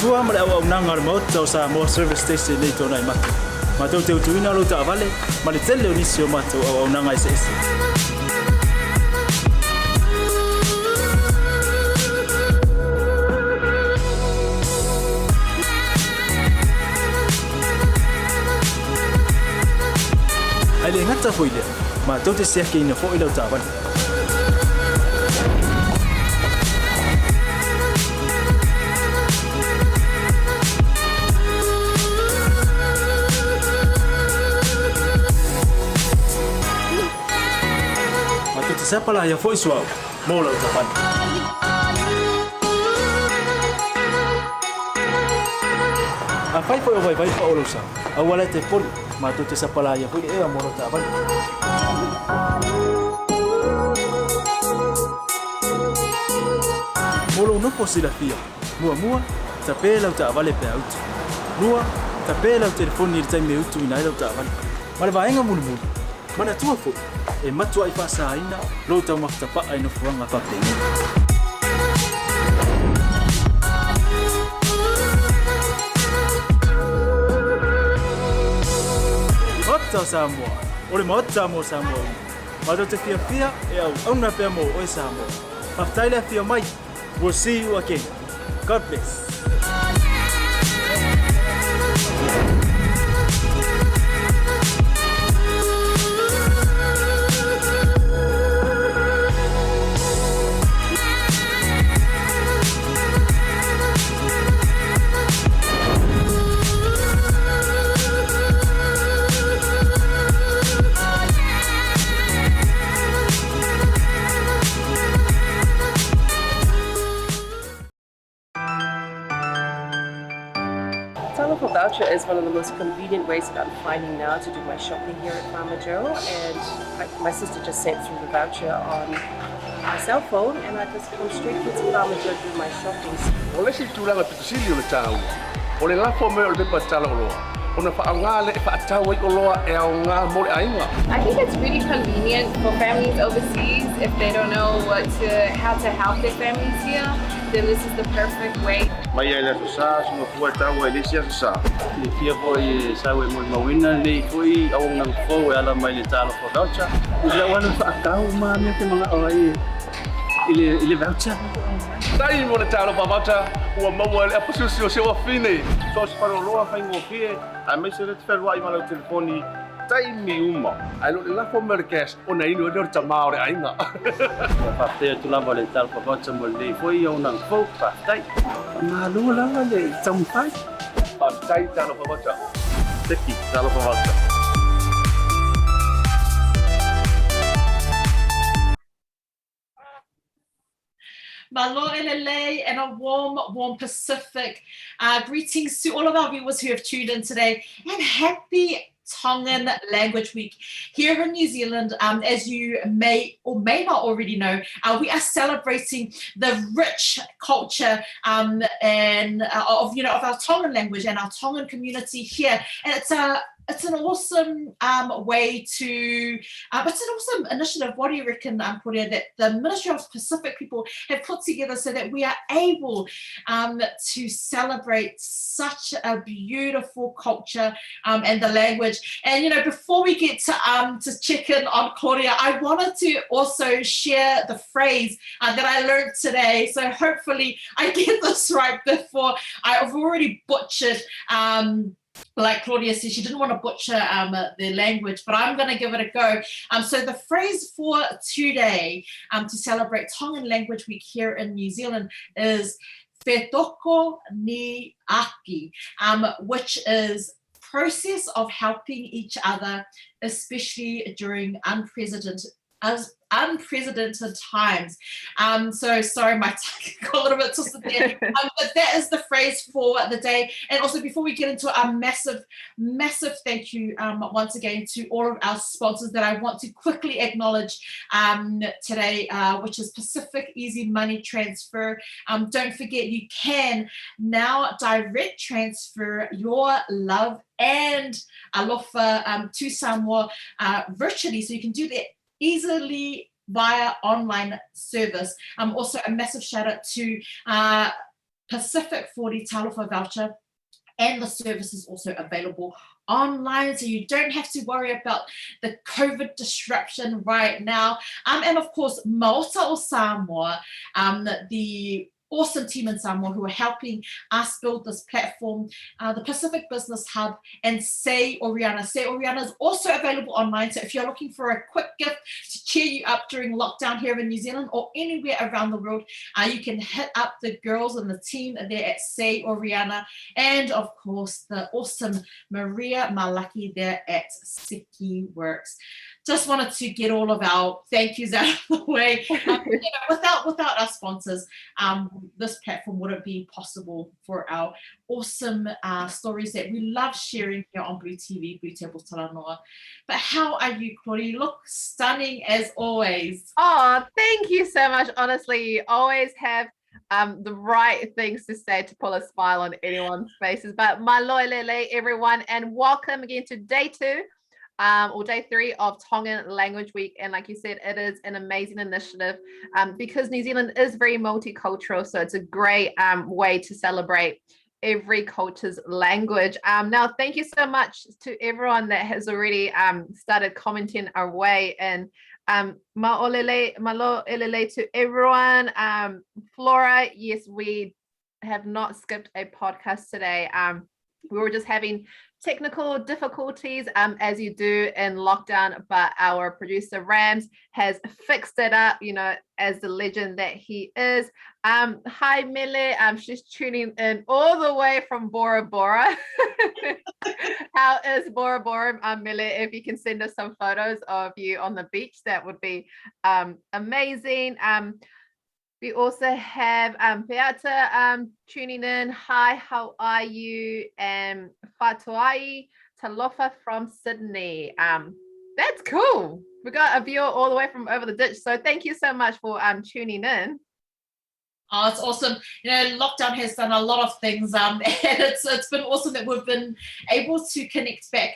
tua male au nanga Maota o Samoa service station nei tona I matu. Matau te utuina lo ta vale, male tele onisi o matu au nanga ese. Ai ngata foi le, matau te sia ke ina fo ilo ta vale. Siapa lah yang voice wow, mola ucapan. Apa itu yang vai pa ulusa? Awalnya telepon, matu te siapa lah yang voice mola ucapan. Mola no posila fia, mua tapela ucapan le pe out. Lua tapela o telefone ni tai me utu ina le ucapan. Male vaenga mulu. Mana tua fo? E matua I pasa aina, lo tau maftapa ai no fuanga papengi. Maota Samoa, ole maota mo Samoa. Mato te fia e au na pea mo o Samoa. Maftaile fia mai. We'll see you again. God bless. Voucher is one of the most convenient ways that I'm finding now to do my shopping here at Farmer Joe, and my sister just sent through the voucher on my cell phone, and I just come straight to Farmer Joe to do my shopping. Ole si tulanga pitusili ole tau. Ole la fo me ole pepa tala oloa. Ona fa ngale fa tau I oloa e nga mo ainga. I think it's really convenient for families overseas if they don't know how to help their families here. Then this is the perfect way. Mai ai la sa so fu tau e lisia sa. Ni fia foi sa we mo mawina ni foi au nang fo ala mai le talo for voucher. Ila wana fa tau ma me te mga oi. Ile voucher. Dai mo le talo pa voucher. Ua mau le apusu se wa fine. So se para loa fa ngo fie. A me se le tfelwa I mala telefoni. Tai mi uma. Ai lo la fo merkes ona ino do tamao le ainga. Pa te tu la vale tal pa voucher mo le foi au nang fo pa tai. Ma lu la le tam pai. Pa tai talo pa voucher. Teki talo pa voucher. Malo elele and a warm Pacific greetings to all of our viewers who have tuned in today, and happy Tongan Language Week here in New Zealand. As you may or may not already know, we are celebrating the rich culture of our Tongan language and our Tongan community here, and it's an awesome way to, it's an awesome initiative. What do you reckon, Claudia, that the Ministry of Pacific people have put together so that we are able to celebrate such a beautiful culture and the language. And, you know, before we get to check in on Claudia, I wanted to also share the phrase that I learned today. So hopefully I get this right before I've already butchered like Claudia said, she didn't want to butcher their language, but I'm going to give it a go. So the phrase for today to celebrate Tongan Language Week here in New Zealand is whetoko ni aki, which is process of helping each other, especially during unprecedented times. So sorry, my tongue got a little bit twisted there. But that is the phrase for the day. And also, before we get into a massive thank you once again to all of our sponsors that I want to quickly acknowledge today, which is Pacific Easy Money Transfer. Don't forget, you can now direct transfer your love and alofa to Samoa virtually, so you can do that easily via online service. Also a massive shout out to Pacific 40 talofa voucher, and the service is also available online, so you don't have to worry about the COVID disruption right now. And of course, Maota or Samoa, the awesome team in Samoa who are helping us build this platform, the Pacific Business Hub, and Say Oriana. Say Oriana is also available online, so if you're looking for a quick gift to cheer you up during lockdown here in New Zealand or anywhere around the world, you can hit up the girls and the team there at Say Oriana, and of course the awesome Maria Malaki there at Seki Works. Just wanted to get all of our thank yous out of the way. Without our sponsors, this platform wouldn't be possible for our awesome stories that we love sharing here on BluTable Talanoa. But how are you, Claudia? You look stunning as always. Oh, thank you so much. Honestly, you always have the right things to say to pull a smile on anyone's faces. But malo lele, everyone, and welcome again to day 2. Or day 3 of Tongan Language Week. And like you said, it is an amazing initiative because New Zealand is very multicultural. So it's a great way to celebrate every culture's language. Now, thank you so much to everyone that has already started commenting our way. And malo elele to everyone. Flora, yes, we have not skipped a podcast today. We were just having technical difficulties as you do in lockdown, but our producer Rams has fixed it up, as the legend that he is. Hi Mele, she's tuning in all the way from Bora Bora. How is Bora Bora, Mele? If you can send us some photos of you on the beach, that would be amazing. We also have Beata tuning in. Hi, how are you? And Fatuai Talofa from Sydney. That's cool. We got a viewer all the way from over the ditch. So thank you so much for tuning in. Oh, it's awesome. Lockdown has done a lot of things, and it's been awesome that we've been able to connect back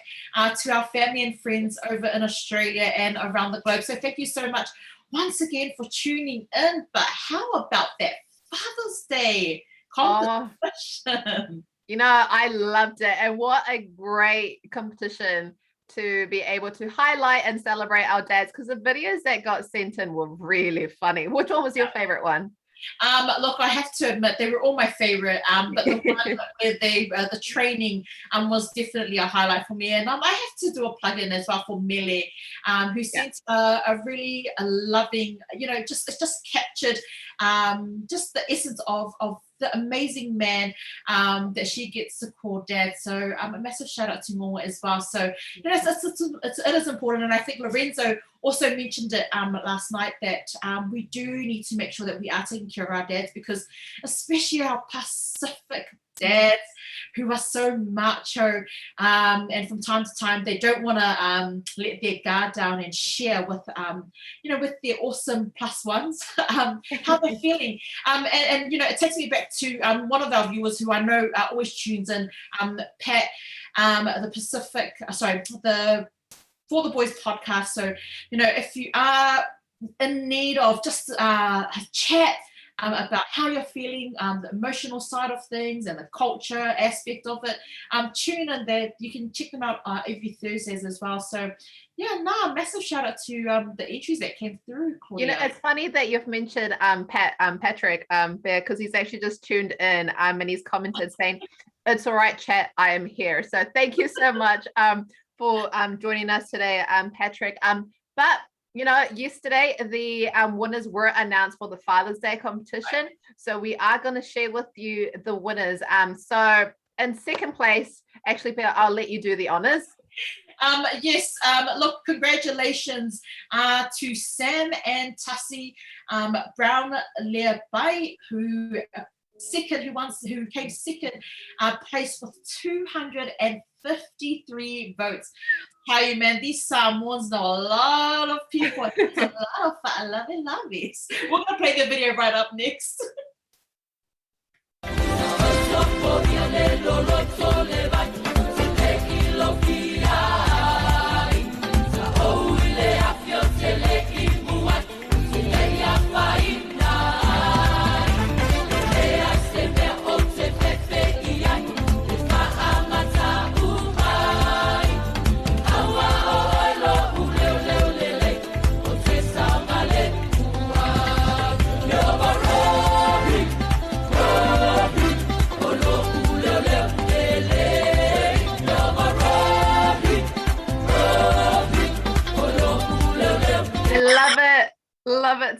to our family and friends over in Australia and around the globe. So thank you so much once again for tuning in. But how about that Father's Day competition? I loved it. And what a great competition to be able to highlight and celebrate our dads, because the videos that got sent in were really funny. Which one was your favorite one? Look, I have to admit they were all my favorite, but the one where the training was definitely a highlight for me. And I have to do a plug-in as well for Mele, who sent a really loving, it just captured just the essence of the amazing man that she gets to call dad. So a massive shout out to Moa as well. So it is important, and I think Lorenzo also mentioned it last night that we do need to make sure that we are taking care of our dads, because especially our Pacific dads who are so macho, and from time to time they don't want to let their guard down and share with with their awesome plus ones how they're feeling. And it takes me back to one of our viewers who I know always tunes in, Pat, the For the Boys podcast. So if you are in need of just a chat about how you're feeling, the emotional side of things and the culture aspect of it, tune in there. You can check them out every Thursdays as well. So massive shout out to the entries that came through, Claudia. It's funny that you've mentioned Patrick because he's actually just tuned in and he's commented saying, "It's all right, chat, I am here." So thank you so much for joining us today, Patrick. But yesterday the winners were announced for the Father's Day competition. So we are going to share with you the winners. So in second place, actually, I'll let you do the honors. Yes, look, congratulations to Sam and Tassie Brown Leabai, who came second place with 253 votes. Hey man, these Samoans know a lot of people. It's a lot of lovies. We're gonna play the video right up next.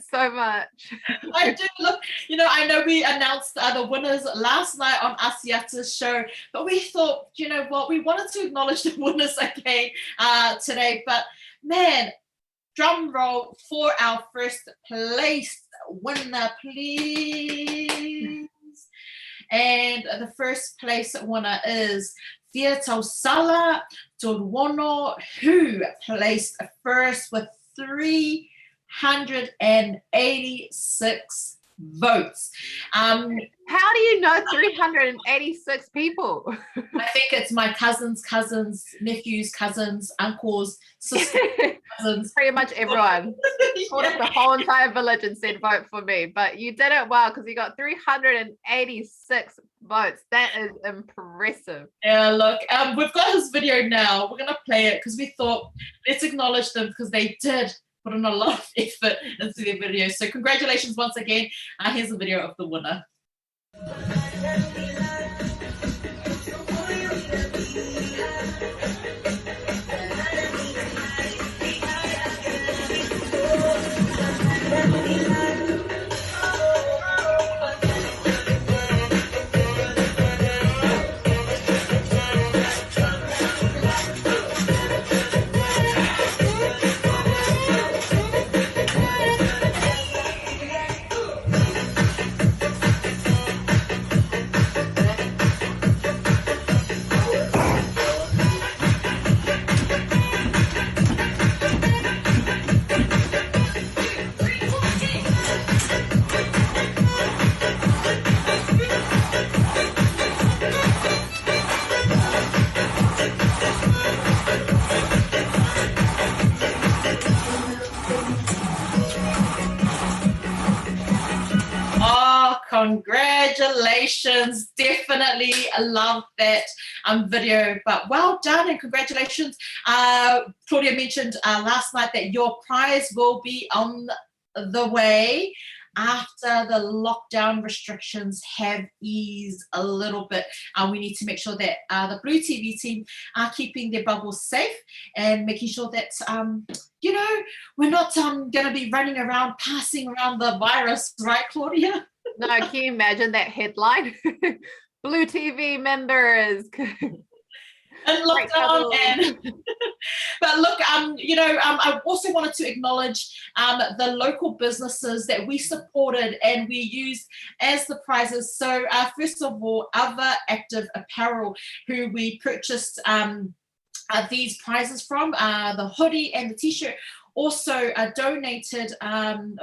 so much. I do. Look, I know we announced the winners last night on Asiata's show, but we thought, you know what, we wanted to acknowledge the winners again today. But man, drum roll for our first place winner, please. And the first place winner is Thea Tausala Torwono, who placed first with 386 votes. How do you know 386 people? I think it's my cousins, nephews, cousins, uncles, sisters, cousins. Pretty much everyone. Called up the whole entire village and said vote for me. But you did it well because you got 386 votes. That is impressive. Yeah, look, we've got his video now. We're gonna play it because we thought let's acknowledge them because they did put in a lot of effort into their video. So congratulations once again. Here's a video of the winner. Congratulations. Definitely love that video, but well done and congratulations. Claudia mentioned last night that your prize will be on the way after the lockdown restrictions have eased a little bit. We need to make sure that the Blue TV team are keeping their bubbles safe and making sure that we're not going to be running around passing around the virus, right, Claudia? No, can you imagine that headline? Blue TV members. And lockdown but look, I also wanted to acknowledge the local businesses that we supported and we used as the prizes. So first of all, Other Active Apparel, who we purchased these prizes from, the hoodie and the t-shirt. Also donated,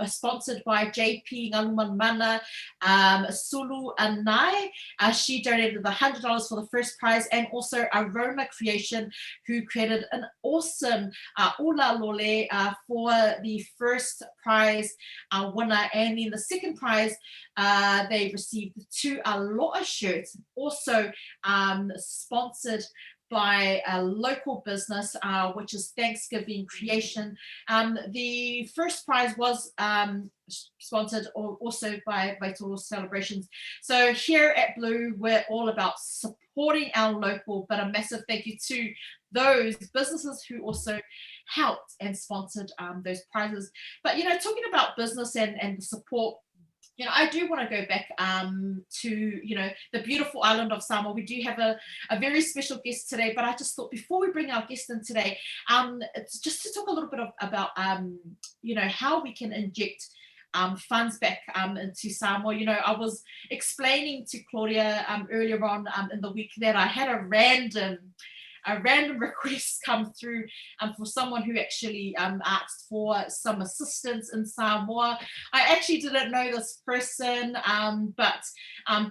sponsored by JP Ngaluman Mana, Sulu Anai. She donated the $100 for the first prize, and also Aroma Creation, who created an awesome ula lole for the first prize winner. And in the second prize, they received 2 Aloha shirts, also sponsored by a local business, which is Thanksgiving Creation. The first prize was sponsored also by Toro Celebrations. So here at Blue, we're all about supporting our local, but a massive thank you to those businesses who also helped and sponsored those prizes. But, talking about business and the support, I do want to go back to, the beautiful island of Samoa. We do have a very special guest today, but I just thought before we bring our guest in today, it's just to talk a little bit about, how we can inject funds back into Samoa. I was explaining to Claudia earlier on in the week that I had a random request come through for someone who actually asked for some assistance in Samoa. I actually didn't know this person, but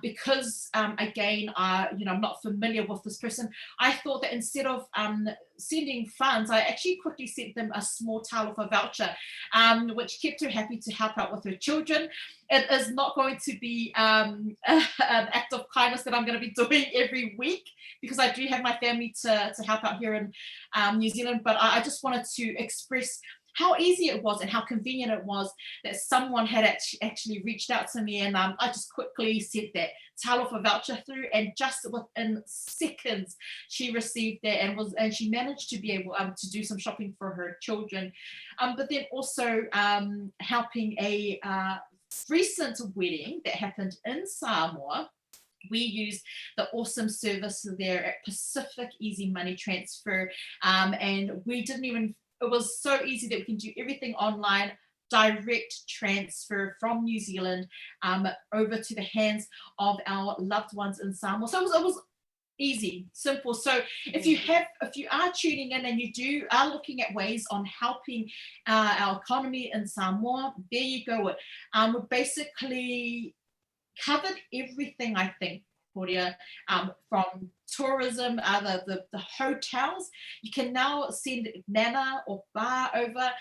because again, I'm not familiar with this person, I thought that instead of sending funds, I actually quickly sent them a small talofa voucher, which kept her happy to help out with her children. It is not going to be an act of kindness that I'm going to be doing every week, because I do have my family to help out here in New Zealand. But I just wanted to express how easy it was and how convenient it was that someone had actually reached out to me, and I just quickly sent that talofa voucher through, and just within seconds she received that and she managed to be able to do some shopping for her children, but then also helping a recent wedding that happened in Samoa. We use the awesome service there at Pacific Easy Money Transfer, and we didn't even, it was so easy that we can do everything online, direct transfer from New Zealand over to the hands of our loved ones in Samoa. So it was easy, simple. So if you are tuning in and you are looking at ways on helping our economy in Samoa, there you go. We basically covered everything, I think, Claudia, from tourism, the hotels. You can now send nana or bar over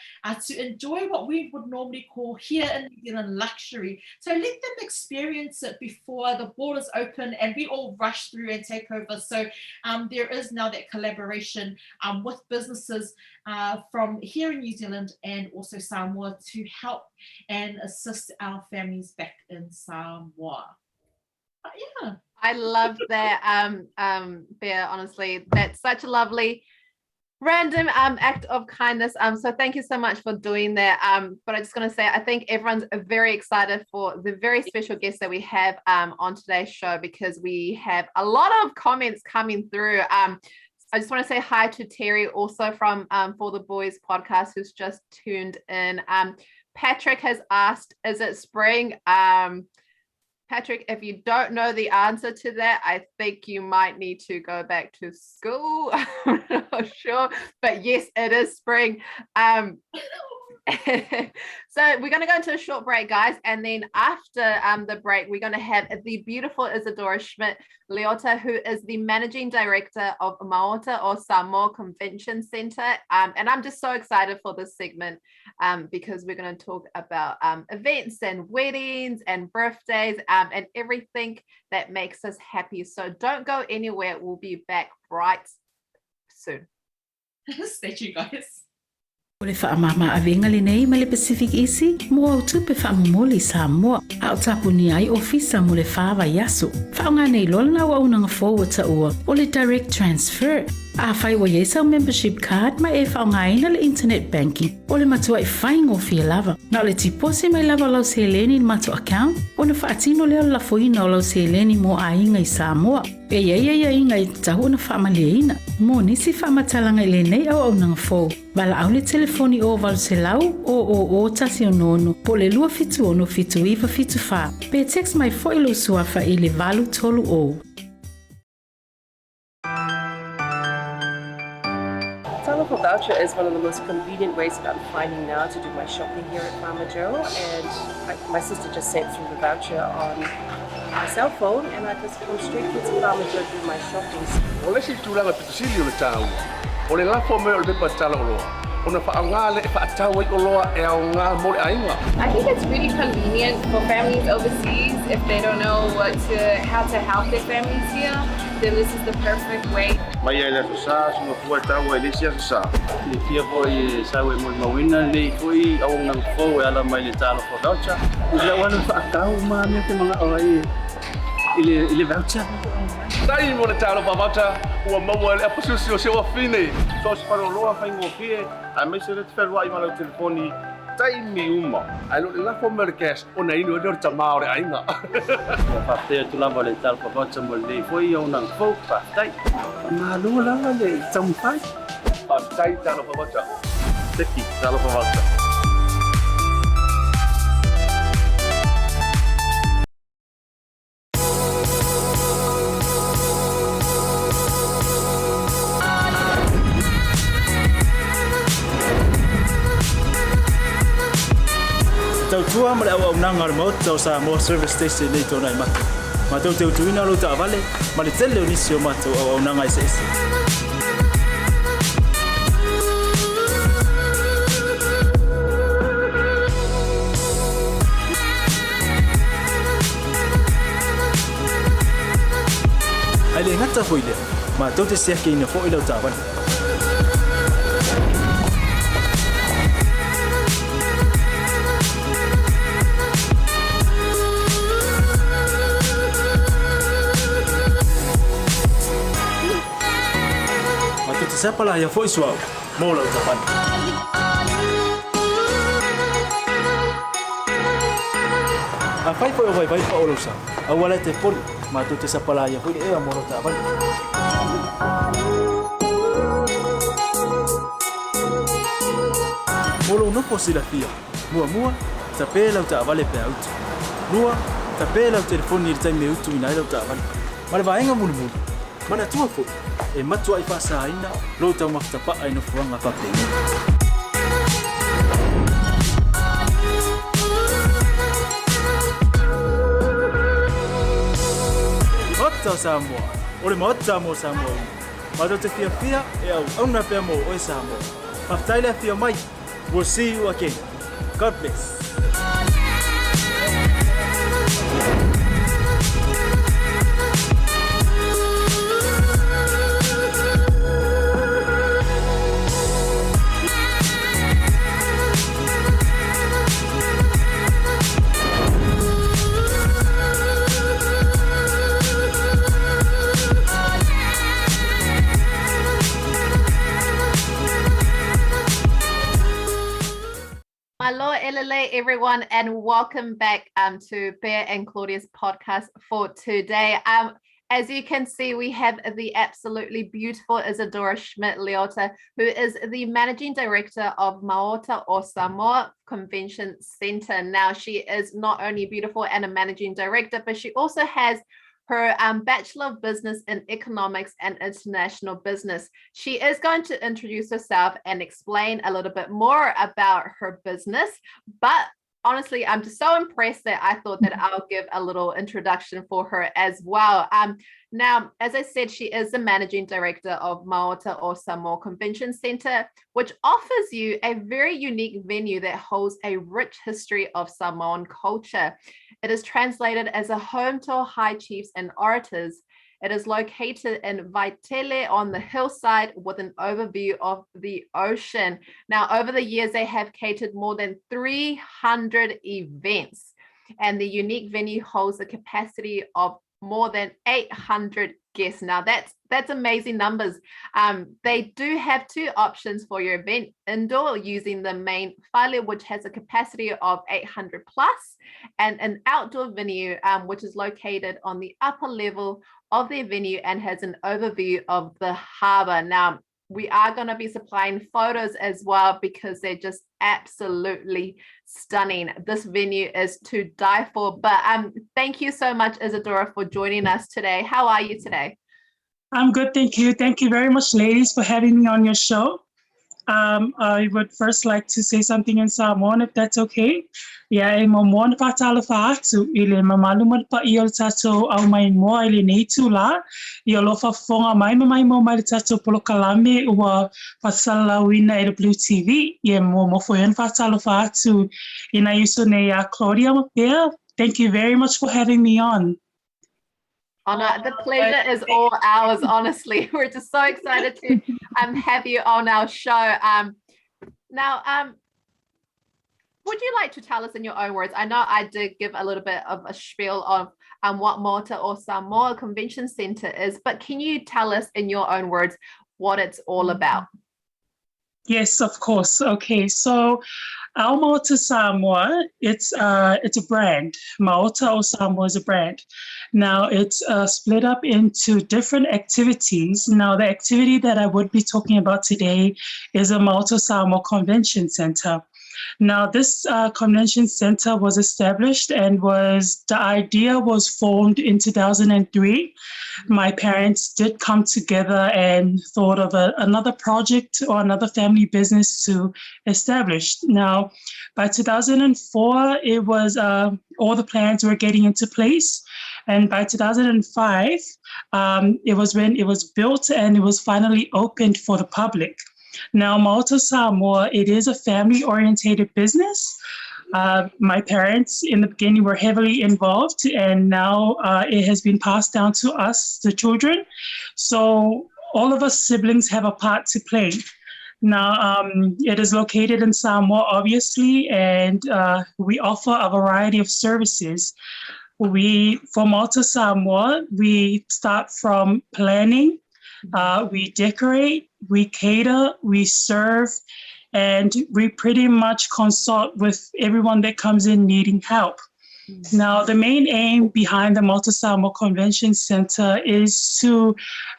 to enjoy what we would normally call here in New Zealand luxury. So let them experience it before the borders open and we all rush through and take over. So there is now that collaboration with businesses from here in New Zealand and also Samoa to help and assist our families back in Samoa. Yeah. I love that, Pea, honestly. That's such a lovely random act of kindness. So thank you so much for doing that. But I'm just going to say, I think everyone's very excited for the very special guest that we have on today's show, because we have a lot of comments coming through. I just want to say hi to Terry, also from For the Boys podcast, who's just tuned in. Patrick has asked, is it spring? Patrick, if you don't know the answer to that, I think you might need to go back to school. I'm not sure, but yes, it is spring. So we're going to go into a short break, guys, and then after the break, we're going to have the beautiful Isadora Schmidt Leota, who is the managing director of Maota, or Samoa Convention Center, and I'm just so excited for this segment because we're going to talk about events and weddings and birthdays and everything that makes us happy. So don't go anywhere. We'll be back right soon. Stay tuned, guys. O le whaamama avenga le nei ma le Pacific Easy, mo au tupe whaamumoli Samoa, a o tapuni ai ofisa mo le whaava yaso. Whaonga nei lolna wa unanga forward ta ua, o le direct transfer. A whai wa yesa o membership card ma e whaonga ina le internet banking, o le matua i whaingo fia lava. Na o le tipose mai lava lau se leni mato account, o na whaatino leo la foina o lau se leni mo a inga i Samoa. E ia inga i tahu na whaamalia ina, mo nisi whaamatalanga i le nei au nanga fo. Wala au le telefoni o walu se lau o tasi o nono, po le lua fitu ono fitu iwa fitu wha. Pe text mai fo ilo suafa i le valu tolu o. Talofa voucher is one of the most convenient ways that I'm finding now to do my shopping here at Farmer Joe, and my sister just sent through the voucher on my cell phone, and I just come straight here to Farmer Joe to do my shopping. Ole si tūlanga pitusili o le tāu. Ole lafo me o le pepa tala o loa. Ona whaanga le whaatau i o loa e au ngā mo le ainga. I think it's really convenient for families overseas if they don't know how to help their families here. Then this is the perfect way. Mai ai le sa suma fua tau e le sia sa. Le fia foi sa we mo mawina le foi au nang fo e ala mai le talo for voucher. Ila wana whaatau ma me te mga oi. Ile voucher. Tai mo le talo pa voucher ua maua le apususi o se wa fine. So se paro loa whaingo fie, a me se le te wherua i mana telefoni, tai mi uma. Ai lo le lafo me le cash, o na inu e lor tamā o le ainga. Ia whaatea tu lava le talo pa voucher mo le foi au nang fo, whaatai. Ma lua lava le taumpai. Tai talo pa voucher. Teki, talo pa voucher. Tau tua ma le au nanga le Maota o Samoa service station nei tōna i matu. Ma tau teu tuina lo ta vale, ma le tele o nisi o matu au nanga i se ese. Ai le ngata hoi lea, ma tau te seake ina fo i lau ta vale. sa pala ya foi suau mo lau tapan a fai foi vai pa o sa awala te pon ma tu te sa pala ya foi e mo lau tapan mo lau no posila fia mua ta pe lau ta vale pe out lua ta pe lau telefoni tai me utu ina lau ta vale ma va enga mulu mana tua fo e matua I fa sa ina lo ta mafta pa ai no fuanga fa pe Maota Samoa, ore maota mo Samoa. Mato te fia e au na pe mo o Samoa. Maftaile fia mai. We'll see you again. God bless. Hello, everyone, and welcome back to Pea and Claudia's podcast for today. As you can see, we have the absolutely beautiful Isadora Schmidt Leota, who is the Managing Director of Maota or Samoa Convention Center. Now, she is not only beautiful and a Managing Director, but she also has her Bachelor of Business in Economics and International Business. She is going to introduce herself and explain a little bit more about her business. But honestly, I'm just so impressed that I thought that I'll give a little introduction for her as well. Now, as I said, she is the Managing Director of Maota or Samoa Convention Center, which offers you a very unique venue that holds a rich history of Samoan culture. It is translated as a home to high chiefs and orators. It is located in Vaitele on the hillside with an overview of the ocean. Now, over the years, they have catered more than 300 events, and the unique venue holds a capacity of more than 800 guests. Now, that's amazing numbers. They do have two options for your event: indoor using the main whale, which has a capacity of 800 plus, and an outdoor venue, which is located on the upper level of their venue and has an overview of the harbor. Now, we are going to be supplying photos as well because they're just absolutely stunning. This venue is to die for. But thank you so much, Isadora, for joining us today. How are you today? I'm good, thank you. Thank you very much, ladies, for having me on your show. I would first like to say something in Samoan, if that's okay. Yeah, e mamona patala faatu ile mamaluma pa iyo tato au mai moa ile neitu la iyo lofa fonga mai mo mai tato polo kalame ua pasala wina e BLU TV. Ye mo foyan patala faatu ina yuso ne Claudia Pea. Thank you very much for having me on. Anna, the pleasure is all ours, honestly. We're just so excited to have you on our show. Now, would you like to tell us in your own words? I know I did give a little bit of a spiel of what Maota or Samoa Convention Center is, but can you tell us in your own words what it's all about? Yes, of course. Okay, so our Maota Samoa, it's a brand. Maota or Samoa is a brand. Now it's split up into different activities. Now the activity that I would be talking about today is a Maota Samoa Convention Center. Now this convention center was established and the idea was formed in 2003. My parents did come together and thought of another project or another family business to establish. Now, by 2004, it was all the plans were getting into place. And by 2005, it was when it was built and it was finally opened for the public. Now, Maota Samoa, it is a family-oriented business. My parents in the beginning were heavily involved, and now it has been passed down to us, the children. So all of us siblings have a part to play. Now, it is located in Samoa, obviously, and we offer a variety of services. For Maota Samoa, we start from planning, We decorate, we cater, we serve, and we pretty much consult with everyone that comes in needing help. Now, the main aim behind the Maota Samoa Convention Center is to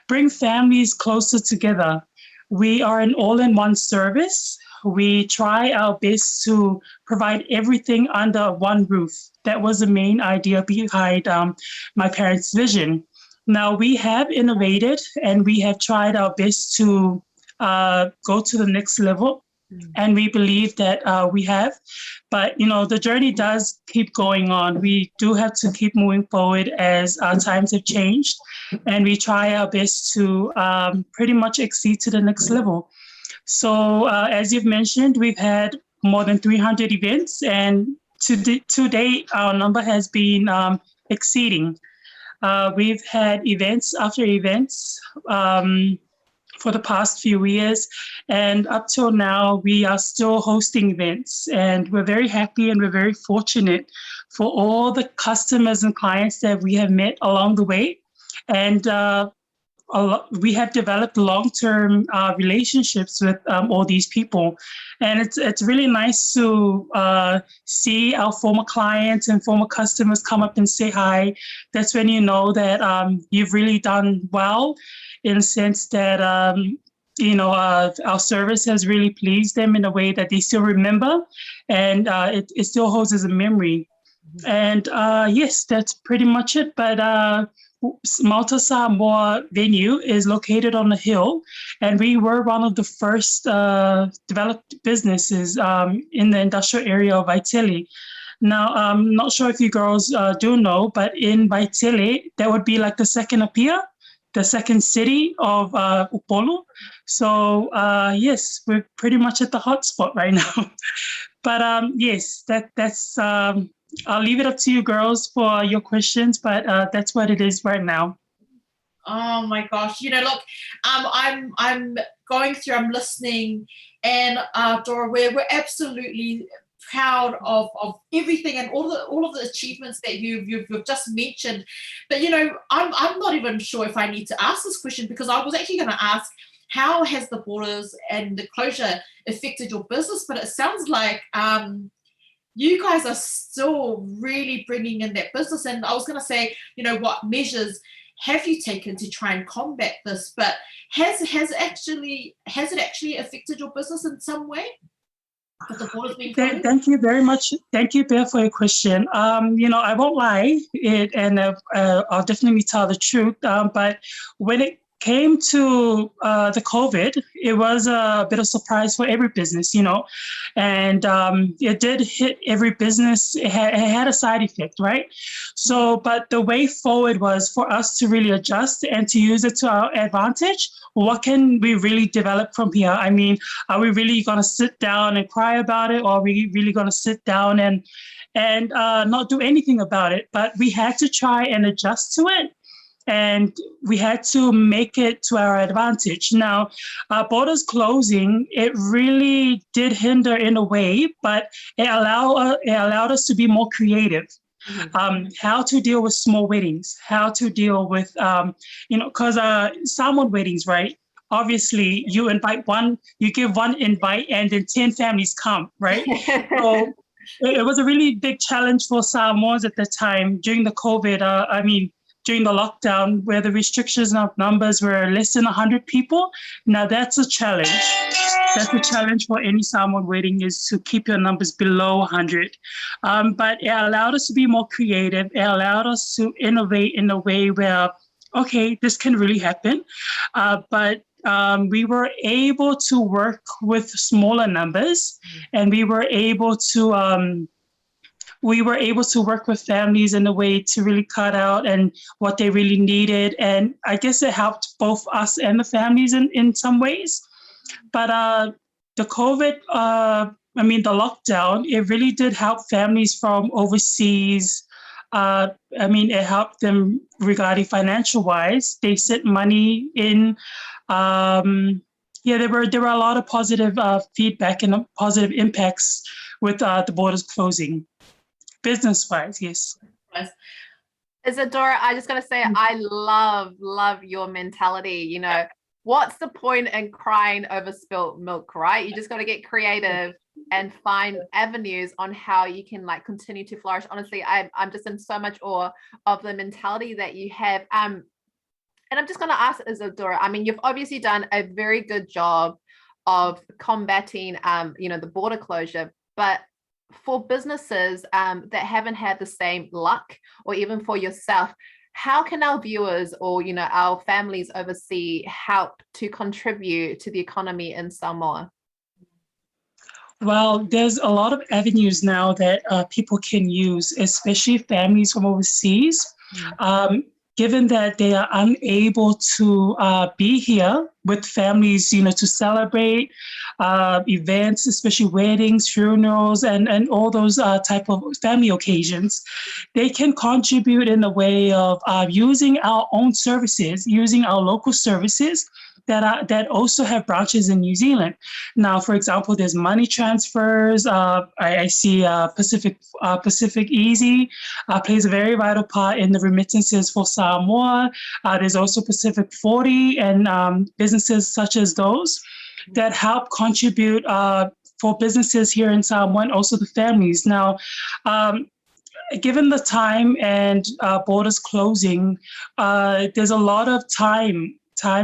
bring families closer together. We are an all-in-one service. We try our best to provide everything under one roof. That was the main idea behind my parents' vision. Now, we have innovated and we have tried our best to go to the next level. And we believe that we have. But, the journey does keep going on. We do have to keep moving forward as times have changed. And we try our best to pretty much exceed to the next level. So as you've mentioned, we've had more than 300 events. And to date, our number has been exceeding. We've had events after events for the past few years. And up till now, we are still hosting events. And we're very happy and we're very fortunate for all the customers and clients that we have met along the way. And we have developed long-term relationships with all these people. And it's really nice to see our former clients and former customers come up and say hi. That's when you know that you've really done well, in the sense that, our service has really pleased them in a way that they still remember, and it still holds as a memory. And yes, that's pretty much it. But Maota Samoa venue is located on a hill, and we were one of the first developed businesses in the industrial area of Vaitele. Now, I'm not sure if you girls do know, but in Vaitele, that would be like the second Pea, the second city of Upolu. So yes, we're pretty much at the hot spot right now. But yes, that's I'll leave it up to you girls for your questions, but that's what it is right now. Oh my gosh! Look, I'm going through, I'm listening, and Dora, we're absolutely proud of everything and all of the achievements that you've just mentioned. But I'm not even sure if I need to ask this question, because I was actually going to ask, how has the borders and the closure affected your business? But it sounds like you guys are still really bringing in that business. And I was going to say, what measures have you taken to try and combat this? But has it actually affected your business in some way? Thank you very much. Thank you, Pea, for your question. I won't lie, and I'll definitely tell the truth. But when it came to the COVID, it was a bit of surprise for every business, and it did hit every business. It had a side effect, right? So, but the way forward was for us to really adjust and to use it to our advantage. What can we really develop from here? I mean, are we really going to sit down and cry about it, or are we really going to sit down and not do anything about it? But we had to try and adjust to it. And we had to make it to our advantage. Now, borders closing, it really did hinder in a way, but it allowed us to be more creative. How to deal with small weddings, how to deal with, because Samoan weddings, right? Obviously, you give one invite, and then 10 families come, right? So it was a really big challenge for Samoans at the time during the COVID. During the lockdown, where the restrictions of numbers were less than 100 people. Now that's a challenge. That's a challenge for any Samoan wedding, is to keep your numbers below 100. But it allowed us to be more creative. It allowed us to innovate in a way where, okay, this can really happen. But we were able to work with smaller numbers, and we were able to work with families in a way to really cut out and what they really needed. And I guess it helped both us and the families in some ways. But the COVID, the lockdown, it really did help families from overseas. It helped them regarding financial wise. They sent money in. There were a lot of positive feedback and positive impacts with the borders closing. Business-wise, yes. Isadora, I just gotta say, I love your mentality. You know, what's the point in crying over spilt milk, right? You just got to get creative and find avenues on how you can like continue to flourish. Honestly, I'm just in so much awe of the mentality that you have. And I'm just going to ask Isadora, I mean, you've obviously done a very good job of combating, the border closure, but for businesses that haven't had the same luck, or even for yourself, how can our viewers or, our families overseas help to contribute to the economy in Samoa? Well, there's a lot of avenues now that people can use, especially families from overseas. Given that they are unable to be here with families, to celebrate events, especially weddings, funerals, and all those type of family occasions, they can contribute in the way of using our own services, using our local services that also have branches in New Zealand. Now, for example, there's money transfers. I see Pacific Easy plays a very vital part in the remittances for Samoa. There's also Pacific 40 and businesses such as those that help contribute for businesses here in Samoa and also the families. Now, given the time and borders closing, there's a lot of time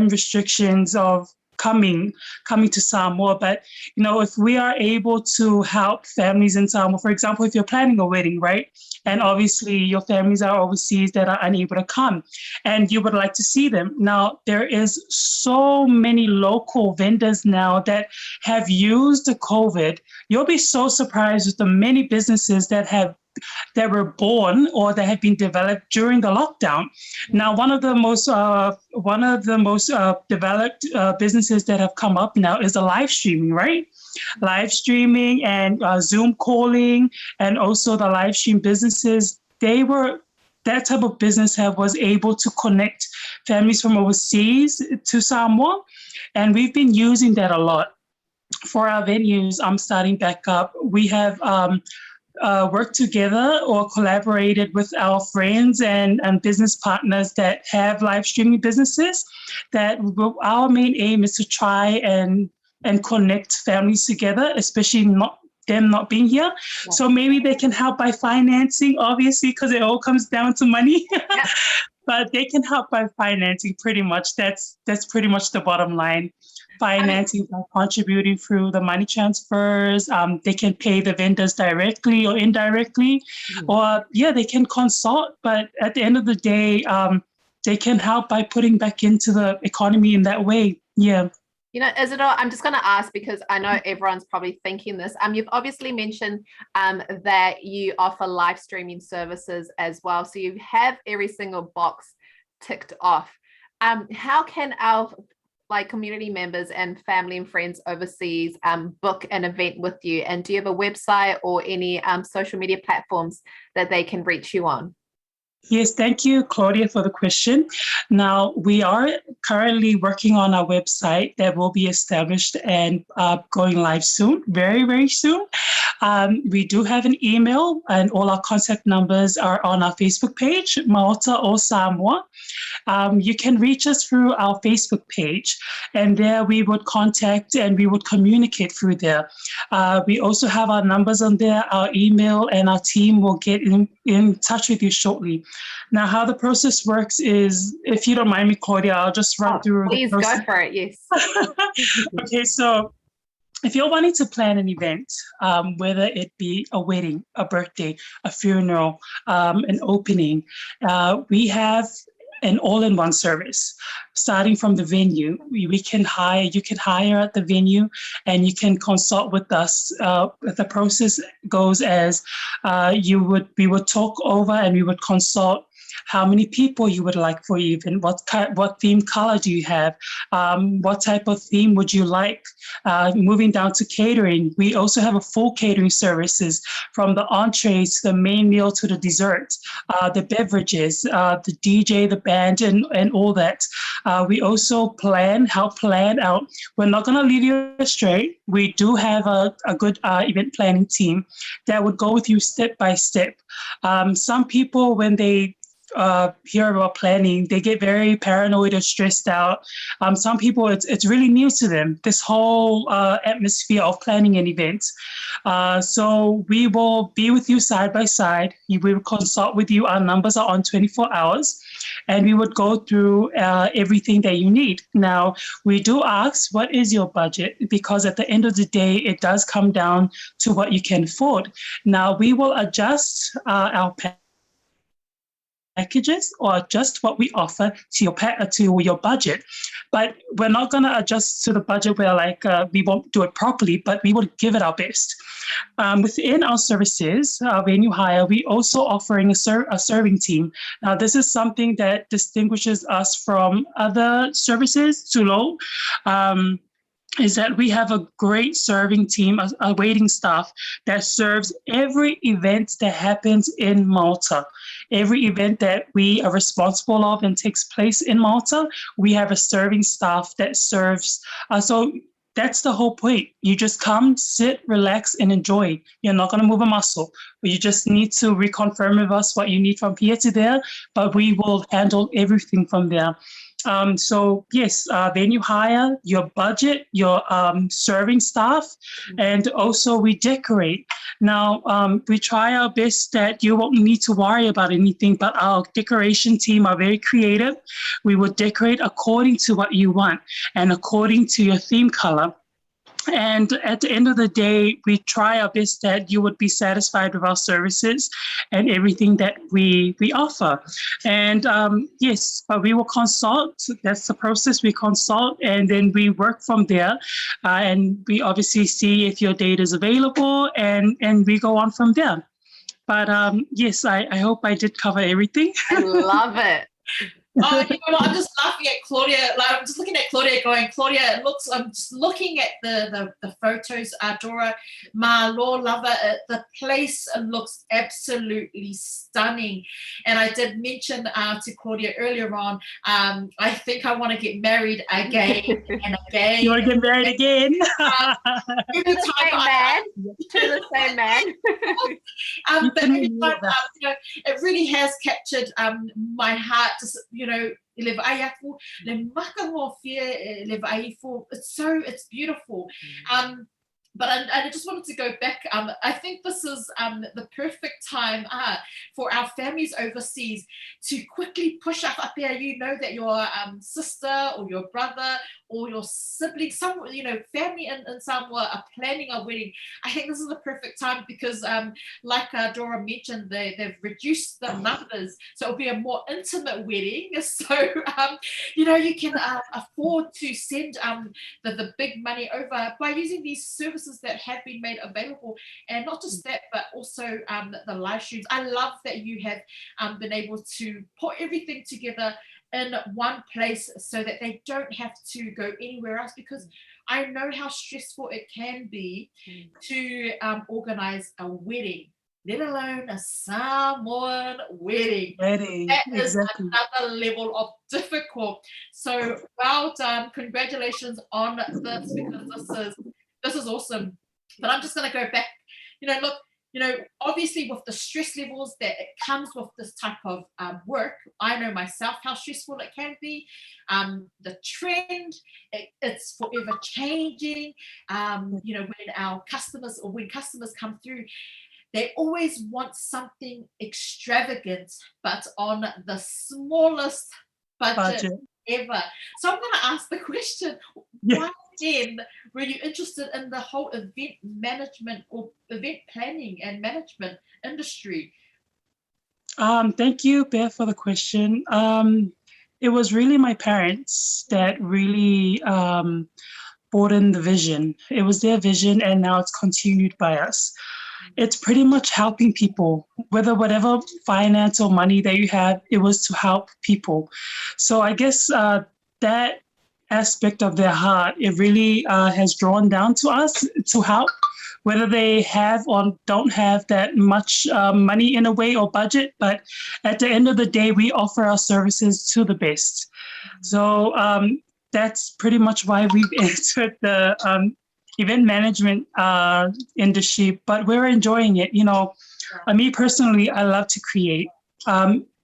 restrictions of coming to Samoa. But, if we are able to help families in Samoa, for example, if you're planning a wedding, right? And obviously your families are overseas that are unable to come and you would like to see them. Now, there is so many local vendors now that have used the COVID. You'll be so surprised with the many businesses that were born or that have been developed during the lockdown. Now, one of the most developed businesses that have come up now is the live streaming, right? Live streaming and Zoom calling, and also the live stream businesses. That type of business was able to connect families from overseas to Samoa, and we've been using that a lot. For our venues, I'm starting back up. We have worked together or collaborated with our friends and business partners that have live streaming businesses. That our main aim is to try and connect families together, especially them not being here. Yeah. So maybe they can help by financing, obviously, because it all comes down to money. Yeah. But they can help by financing pretty much. That's pretty much the bottom line. Financing by contributing through the money transfers. They can pay the vendors directly or indirectly, or they can consult. But at the end of the day, they can help by putting back into the economy in that way. Yeah. Isadora, I'm just going to ask because I know everyone's probably thinking this. You've obviously mentioned that you offer live streaming services as well. So you have every single box ticked off. How can our community members and family and friends overseas book an event with you? And do you have a website or any social media platforms that they can reach you on? Yes, thank you, Claudia, for the question. Now, we are currently working on our website that will be established and going live soon, very, very soon. We do have an email, and all our contact numbers are on our Facebook page, Maota or Samoa. You can reach us through our Facebook page, and there we would contact and we would communicate through there. We also have our numbers on there, our email, and our team will get in touch with you shortly. Now, how the process works is, if you don't mind me, Claudia, I'll just run through the process. Please go for it, yes. Okay, so if you're wanting to plan an event, whether it be a wedding, a birthday, a funeral, an opening, we have an all-in-one service. Starting from the venue, you can hire at the venue, and you can consult with us. The process goes as we would talk over and we would consult how many people you would like for your event, what theme color do you have, what type of theme would you like, moving down to catering. We also have a full catering services, from the entrees to the main meal to the dessert, the beverages, the DJ, the band, and all that. We also help plan out. We're not going to leave you astray. We do have a good event planning team that would go with you step by step. Some people, when they hear about planning, they get very paranoid or stressed out. Some people, it's really new to them, this whole atmosphere of planning an event. So we will be with you side by side. We will consult with you. Our numbers are on 24 hours. And we would go through everything that you need. Now, we do ask, what is your budget? Because at the end of the day, it does come down to what you can afford. Now, we will adjust our packages or adjust what we offer to your budget. But we're not going to adjust to the budget where we won't do it properly, but we will give it our best. Within our services, when you hire, we also offering a serving team. Now, this is something that distinguishes us from other services, Tulo. Is that we have a great serving team, a waiting staff that serves every event that happens in Maota. Every event that we are responsible of and takes place in Maota, we have a serving staff that serves. So that's the whole point. You just come, sit, relax, and enjoy. You're not going to move a muscle. You just need to reconfirm with us what you need from here to there, but we will handle everything from there. So yes, then you hire your budget, your serving staff, and also we decorate. Now, we try our best that you won't need to worry about anything, but our decoration team are very creative. We will decorate according to what you want and according to your theme color. And at the end of the day, we try our best that you would be satisfied with our services and everything that we offer. And yes, we will consult. That's the process. We consult and then we work from there. And we obviously see if your date is available and we go on from there. But yes, I hope I did cover everything. I love it. You know what, I'm just laughing at Claudia. I'm just looking at Claudia going, Claudia, I'm just looking at the photos, Dora, ma lo lava, the place looks absolutely stunning. And I did mention to Claudia earlier on, I think I want to get married again and again. You want to get married again? To the same man. But every time, it really has captured my heart. Just, it's beautiful. But I just wanted to go back. I think this is the perfect time for our families overseas to quickly push up there. You know that your sister or your brother or your sibling, family in Samoa are planning a wedding. I think this is the perfect time because, like Dora mentioned, they've reduced the numbers, so it'll be a more intimate wedding. So you can afford to send the big money over by using these services that have been made available. And not just that, but also the live streams. I love that you have been able to put everything together in one place so that they don't have to go anywhere else, because I know how stressful it can be to organize a wedding, let alone a Samoan wedding. That is exactly. Another level of difficult. So well done. Congratulations on this, because this is awesome. But I'm just going to go back. Obviously with the stress levels that it comes with this type of work, I know myself how stressful it can be. The trend, it's forever changing. When customers come through, they always want something extravagant, but on the smallest budget ever. So I'm going to ask the question, why then were you interested in the whole event management or event planning and management industry? Thank you, Beth, for the question. It was really my parents that really brought in the vision. It was their vision, and now it's continued by us. It's pretty much helping people, whatever finance or money that you have, it was to help people. So I guess that aspect of their heart, it really has drawn down to us to help, whether they have or don't have that much money in a way or budget. But at the end of the day, we offer our services to the best. So that's pretty much why we've entered the event management industry, but we're enjoying it. Me personally, I love to create.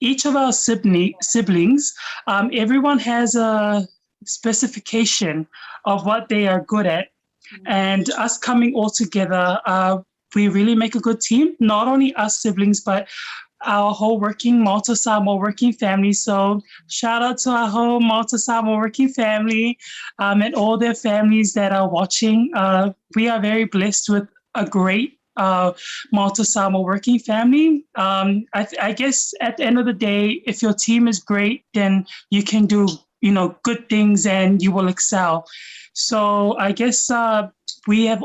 each of our siblings, everyone has a specification of what they are good at. And us coming all together, we really make a good team, not only us siblings, but our whole Maota Samoa working family. So shout out to our whole Maota Samoa working family and all their families that are watching. We are very blessed with a great Maota Samoa working family. I guess at the end of the day, if your team is great, then you can do, good things and you will excel. So I guess we've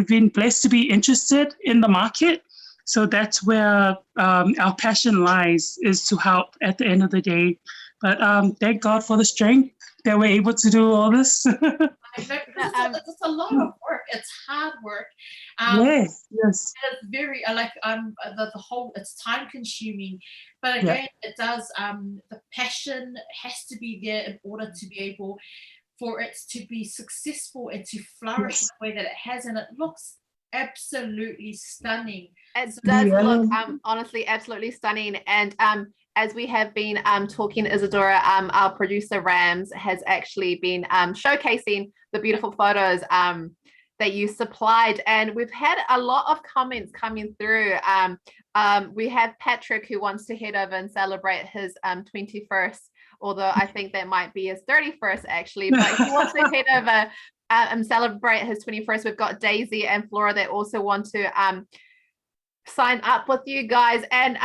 been blessed to be interested in the market. So that's where our passion lies, is to help at the end of the day. But thank God for the strength that we're able to do all this. I know, it's a lot of work. It's hard work. Yes. It's very the whole. It's time consuming, but again, it does. The passion has to be there in order to be able for it to be successful and to flourish the way that it has, and it looks absolutely stunning. It does look honestly absolutely stunning. And as we have been talking, Isadora, our producer Rams has actually been showcasing the beautiful photos that you supplied, and we've had a lot of comments coming through. We have Patrick, who wants to head over and celebrate his 21st, although I think that might be his 31st actually, but he wants to head over and celebrate his 21st. We've got Daisy and Flora that also want to sign up with you guys. And,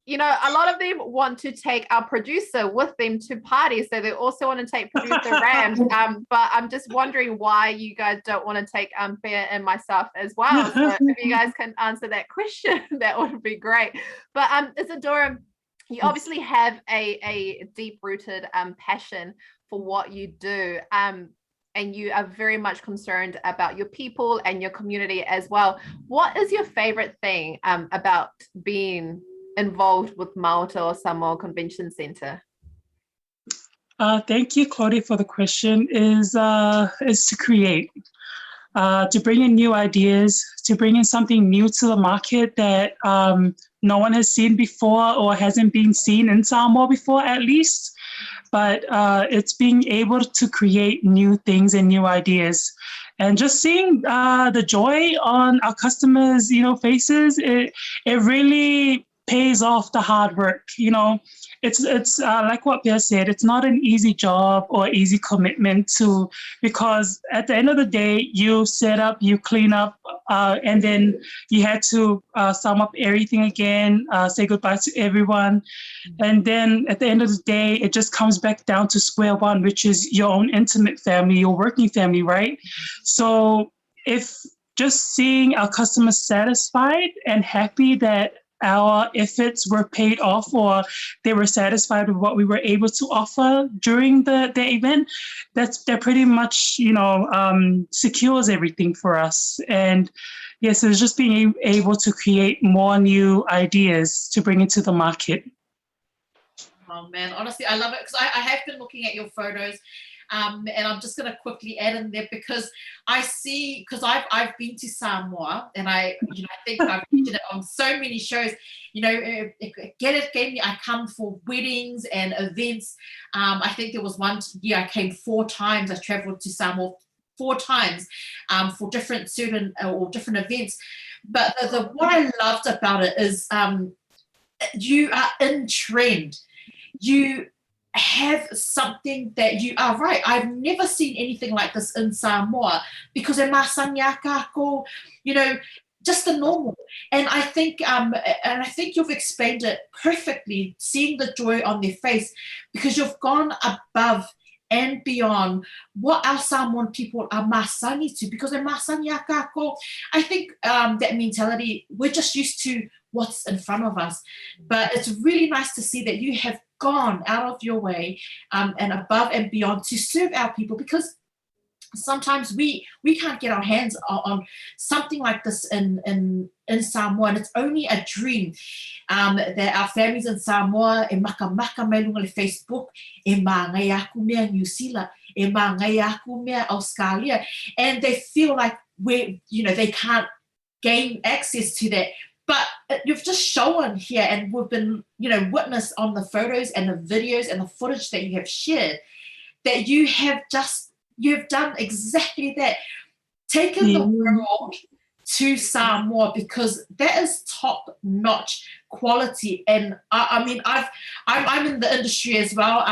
a lot of them want to take our producer with them to parties. So they also want to take producer Rams. But I'm just wondering why you guys don't want to take Pea and myself as well. So if you guys can answer that question, that would be great. But Isadora, you obviously have a deep-rooted passion for what you do. And you are very much concerned about your people and your community as well. What is your favorite thing about being involved with Maota or Samoa Convention Center? Thank you, Claudia, for the question. Is to create, to bring in new ideas, to bring in something new to the market that no one has seen before or hasn't been seen in Samoa before, at least. But it's being able to create new things and new ideas, and just seeing the joy on our customers, faces. It really pays off the hard work. It's like what Pea said. It's not an easy job or easy commitment because at the end of the day, you set up, you clean up, and then you had to sum up everything again, say goodbye to everyone. And then at the end of the day, it just comes back down to square one, which is your own intimate family, your working family, right? So if just seeing our customers satisfied and happy that our efforts were paid off, or they were satisfied with what we were able to offer during the event, that pretty much secures everything for us. And yes, it's just being able to create more new ideas to bring into the market. Oh man, honestly, I love it, because I have been looking at your photos. And I'm just going to quickly add in there, because I see, because I've been to Samoa, and I think I've featured it on so many shows. I come for weddings and events. I think there was one year I came 4 times. I traveled to Samoa 4 times for different events. But what I loved about it is you are in trend. You have something that you are right. I've never seen anything like this in Samoa, because e masanya kako, just the normal. And I think you've explained it perfectly, seeing the joy on their face, because you've gone above and beyond what our Samoan people are masangi to, because e masanya kako, I think that mentality, we're just used to what's in front of us. But it's really nice to see that you have gone out of your way and above and beyond to serve our people, because sometimes we can't get our hands on something like this in Samoa, and it's only a dream that our families in Samoa e maka mai lunga le Facebook, e mangai aku mea New Zealand, e mangai aku mea Australia, and they feel like they can't gain access to that. But you've just shown here, and we've been, witnessed on the photos and the videos and the footage that you have shared, that you've done exactly that. Taken the world to Samoa, because that is top-notch quality. And I'm in the industry as well,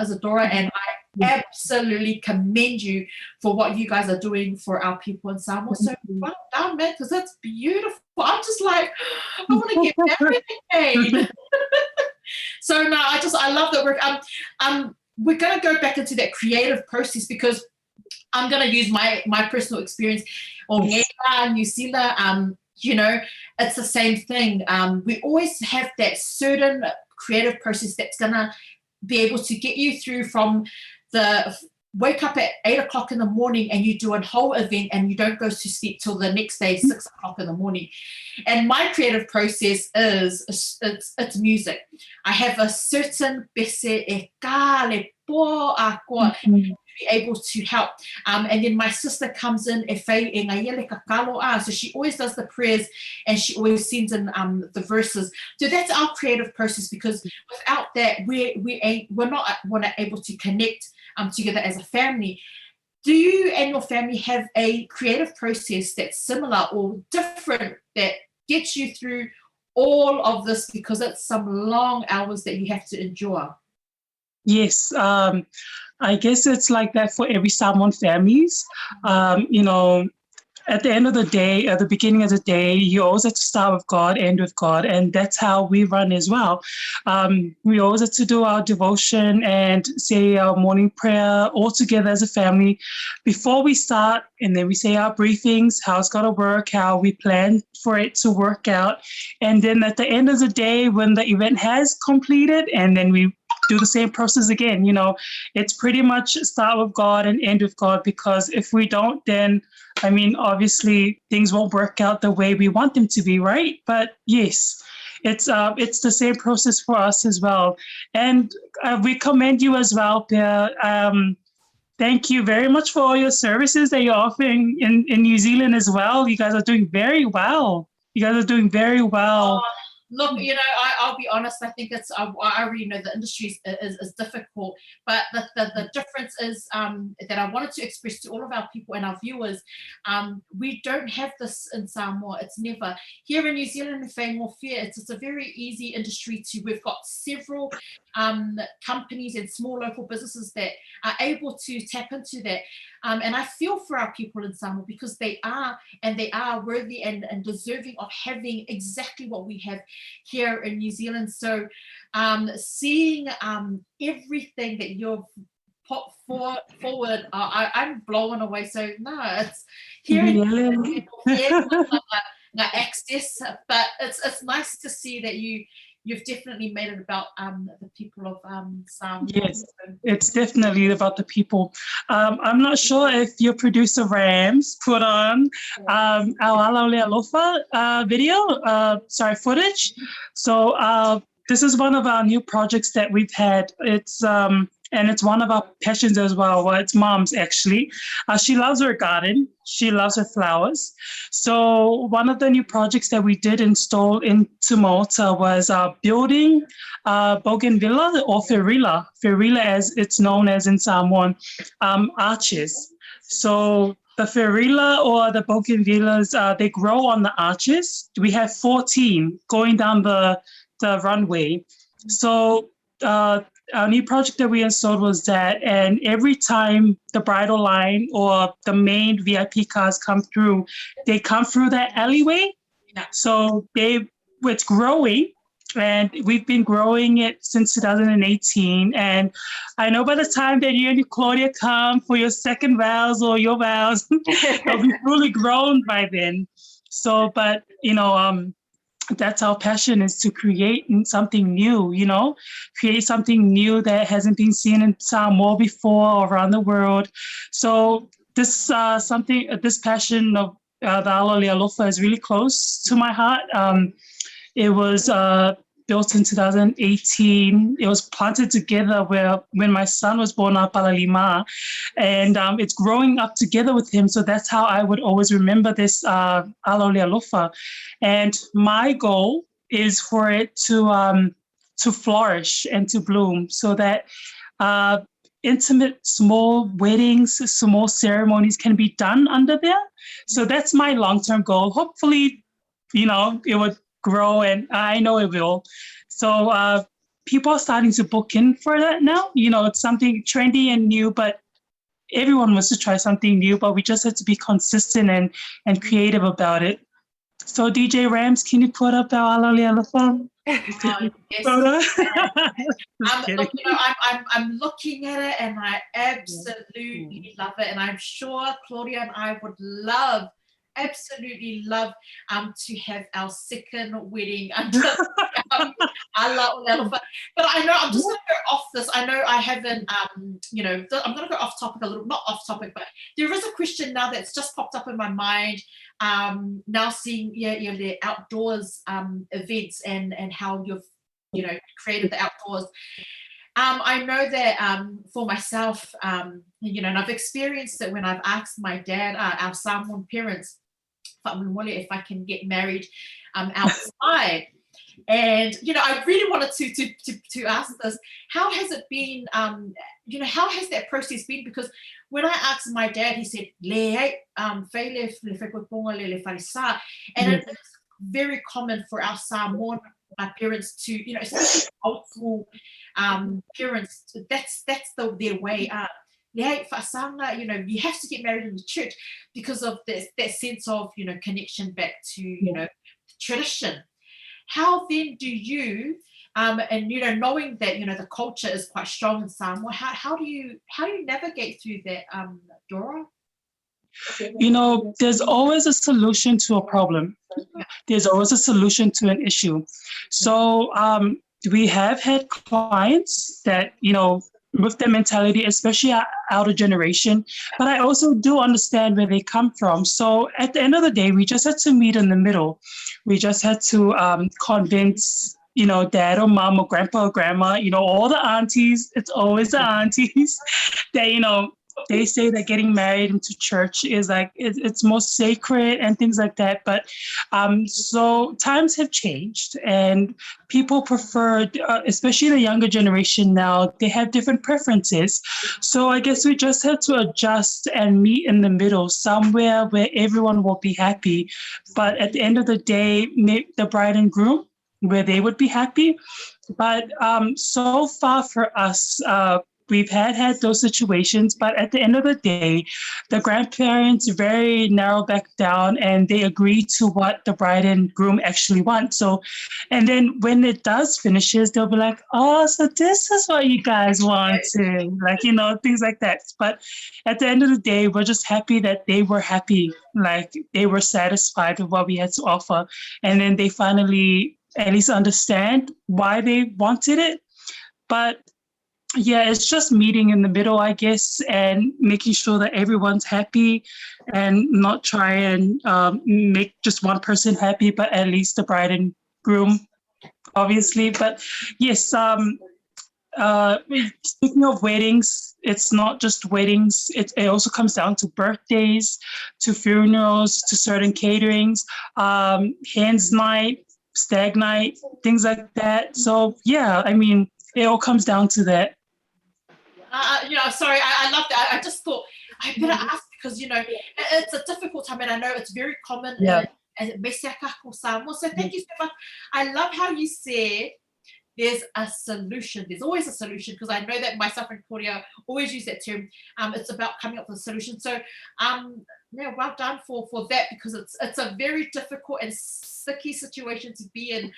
Isadora, and I absolutely commend you for what you guys are doing for our people in Samoa. So well done, man, because that's beautiful. I'm just like, I want to get married again. So no, I love that work. We're going to go back into that creative process, because I'm going to use my personal experience on New Zealand. It's the same thing. We always have that certain creative process that's going to be able to get you through from the wake up at 8 o'clock in the morning and you do a whole event and you don't go to sleep till the next day, 6 o'clock in the morning. And my creative process is it's music. I have a certain bese e ka le po a koa to be able to help. And then my sister comes in e whai e ngai ele ka kalo a. So she always does the prayers and she always sends in the verses. So that's our creative process, because without that, we're not able to connect together as a family. Do you and your family have a creative process that's similar or different that gets you through all of this, because it's some long hours that you have to endure? Yes, I guess it's like that for every Samoan families. At the end of the day, at the beginning of the day, you always have to start with God, end with God, and that's how we run as well. We always have to do our devotion and say our morning prayer all together as a family before we start, and then we say our briefings, how it's going to work, how we plan for it to work out, and then at the end of the day, when the event has completed, and then we do the same process again. It's pretty much start with God and end with God, because if we don't, then obviously things won't work out the way we want them to be, right? But yes, it's the same process for us as well. And we commend you as well, Pea. Thank you very much for all your services that you're offering in New Zealand as well. You guys are doing very well. Look, I'll be honest. I think it's. I already know the industry is difficult, but the difference is that I wanted to express to all of our people and our viewers. We don't have this in Samoa. It's never here in New Zealand. It's a very easy industry to. We've got several companies and small local businesses that are able to tap into that. And I feel for our people in Samoa, because they are worthy and deserving of having exactly what we have here in New Zealand. So seeing everything that you've put forward, I'm blown away. So no, it's hearing access, but it's nice to see that you've definitely made it about the people of Samoa. Yes, it's definitely about the people. I'm not sure if your producer Rams put on our Alaule Alofa footage. So this is one of our new projects that we've had. And it's one of our passions as well. Well, it's Mom's actually. She loves her garden. She loves her flowers. So one of the new projects that we did install into Maota was building bougainvillea or ferrilla as it's known as in Samoan, arches. So the ferrilla or the bougainvilleas, they grow on the arches. We have 14 going down the runway. So our new project that we installed was that, and every time the bridal line or the main VIP cars come through, they come through that alleyway. Yeah. So it's growing, and we've been growing it since 2018. And I know by the time that you and Claudia come for your second vows or your vows, it'll be fully grown by then. So, but that's our passion, is to create something new, create something new that hasn't been seen in Samoa before or around the world. So this passion of the Alaule Alofa is really close to my heart. It was built in 2018. It was planted together when my son was born, Palalima, and it's growing up together with him. So that's how I would always remember this Alaole Alofa. And my goal is for it to flourish and to bloom, so that intimate small weddings, small ceremonies can be done under there. So that's my long-term goal. Hopefully, it would grow, and I know it will. So people are starting to book in for that now. It's something trendy and new, but everyone wants to try something new, but we just have to be consistent and creative about it. So DJ Rams, can you put up our Alaole Alofa? I'm looking at it and I absolutely love it, and I'm sure Claudia and I would absolutely love to have our second wedding under Alaole Alofa. But I know I'm just going to go off this. I know I haven't, I'm going to go off topic a little, not off topic, but there is a question now that's just popped up in my mind. Now seeing the outdoors events and how you've created the outdoors. I know that for myself, and I've experienced it when I've asked my dad, our Samoan parents, if I can get married outside. And I really wanted to ask this: how has it been? How has that process been? Because when I asked my dad, he said, and it's very common for our Samoan parents to, especially old school parents. That's their way. You have to get married in the church because of that sense of connection back to tradition. How then do you and knowing that the culture is quite strong in Samoa, how do you navigate through that, Dora? There's always a solution to a problem. There's always a solution to an issue. So we have had clients that with their mentality, especially our outer generation, but I also do understand where they come from. So at the end of the day, we just had to meet in the middle. We just had to convince, dad or mom or grandpa or grandma, all the aunties, it's always the aunties that, they say that getting married into church is like, it's more sacred and things like that. But so times have changed and people prefer, especially the younger generation now, they have different preferences. So I guess we just have to adjust and meet in the middle, somewhere where everyone will be happy. But at the end of the day, make the bride and groom where they would be happy. But so far for us, we've had those situations, but at the end of the day, the grandparents very narrow back down and they agree to what the bride and groom actually want. So, and then when it does finishes, they'll be like, oh, so this is what you guys wanted, like, things like that. But at the end of the day, we're just happy that they were happy, like they were satisfied with what we had to offer. And then they finally at least understand why they wanted it. But yeah, it's just meeting in the middle, I guess, and making sure that everyone's happy and not try and make just one person happy, but at least the bride and groom, obviously. But yes, speaking of weddings, it's not just weddings. It also comes down to birthdays, to funerals, to certain caterings, hands night, stag night, things like that. So yeah, I mean, it all comes down to that. Sorry, I love that. I just thought I better ask because, it's a difficult time and I know it's very common in Mesiaka Samoa. So thank you so much. I love how you said there's a solution. There's always a solution because I know that myself and Claudia always use that term. It's about coming up with a solution. So well done for that because it's a very difficult and sticky situation to be in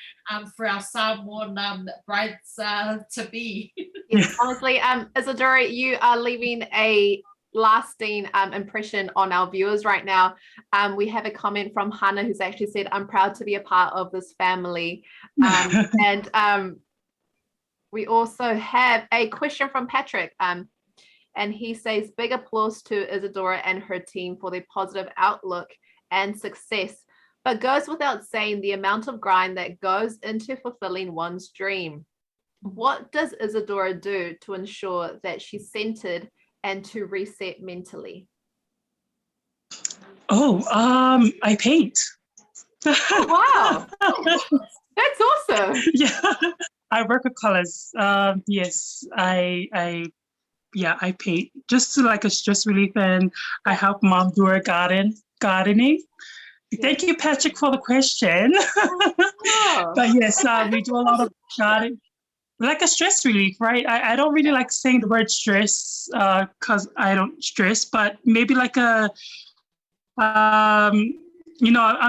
for our Samoan brides to be. Yes, honestly, Isadora, you are leaving a lasting impression on our viewers right now. We have a comment from Hannah who's actually said, I'm proud to be a part of this family. And we also have a question from Patrick. And he says, big applause to Isadora and her team for their positive outlook and success. But goes without saying the amount of grind that goes into fulfilling one's dream. What does Isadora do to ensure that she's centered and to reset mentally? I paint. Oh, wow. That's awesome. Yeah, I work with colors. Yes, I paint just to like a stress relief, and I help mom do her gardening. Thank you, Patrick, for the question. Oh. But yes, we do a lot of gardening, like a stress relief, right? I don't really like saying the word stress because I don't stress, but maybe like a